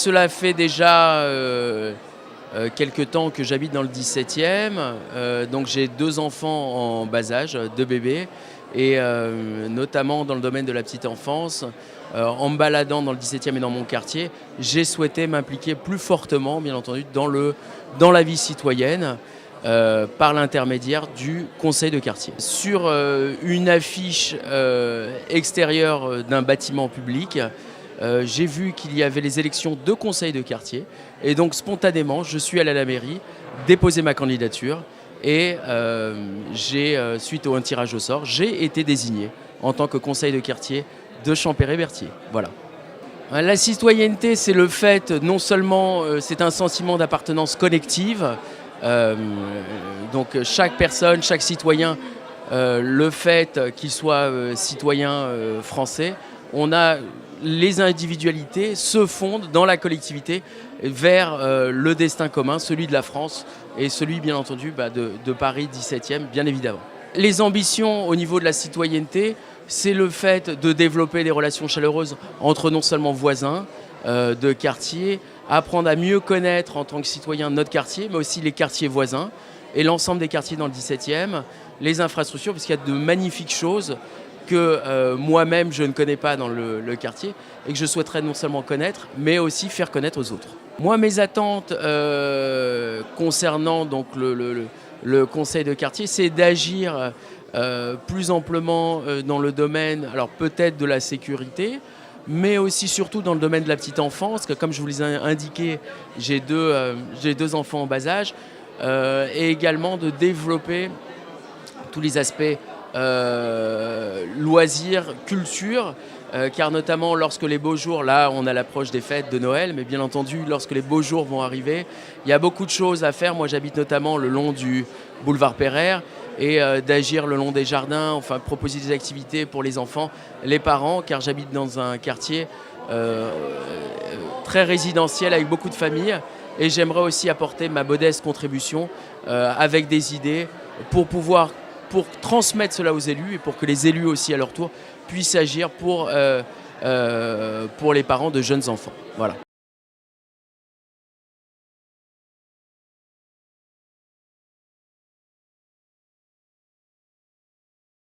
cela fait déjà quelque temps que j'habite dans le 17e. Donc j'ai 2 enfants en bas âge, 2 bébés. Et notamment dans le domaine de la petite enfance, en me baladant dans le 17e et dans mon quartier, j'ai souhaité m'impliquer plus fortement, bien entendu, dans la vie citoyenne, par l'intermédiaire du conseil de quartier. Sur une affiche extérieure d'un bâtiment public, j'ai vu qu'il y avait les élections de conseil de quartier. Et donc spontanément, je suis allé à la mairie déposer ma candidature. Et suite à un tirage au sort, j'ai été désigné en tant que conseil de quartier de Champéret-Berthier. Voilà. La citoyenneté, c'est le fait, non seulement c'est un sentiment d'appartenance collective, donc chaque personne, chaque citoyen, le fait qu'il soit citoyen français, les individualités se fondent dans la collectivité vers le destin commun, celui de la France et celui, bien entendu, de Paris 17e, bien évidemment. Les ambitions au niveau de la citoyenneté, c'est le fait de développer des relations chaleureuses entre non seulement voisins de quartier, apprendre à mieux connaître en tant que citoyen notre quartier, mais aussi les quartiers voisins et l'ensemble des quartiers dans le 17e, les infrastructures, parce qu'il y a de magnifiques choses que moi-même je ne connais pas dans le quartier et que je souhaiterais non seulement connaître, mais aussi faire connaître aux autres. Moi, mes attentes concernant donc, le conseil de quartier, c'est d'agir plus amplement dans le domaine, alors peut-être de la sécurité, mais aussi surtout dans le domaine de la petite enfance, que comme je vous l'ai indiqué, j'ai deux enfants en bas âge, et également de développer tous les aspects loisirs, culture, car notamment lorsque les beaux jours, là on a l'approche des fêtes de Noël, mais bien entendu lorsque les beaux jours vont arriver, il y a beaucoup de choses à faire. Moi j'habite notamment le long du boulevard Pereire et d'agir le long des jardins, enfin proposer des activités pour les enfants, les parents, car j'habite dans un quartier très résidentiel avec beaucoup de familles et j'aimerais aussi apporter ma modeste contribution avec des idées pour transmettre cela aux élus et pour que les élus aussi à leur tour puissent agir pour les parents de jeunes enfants. Voilà.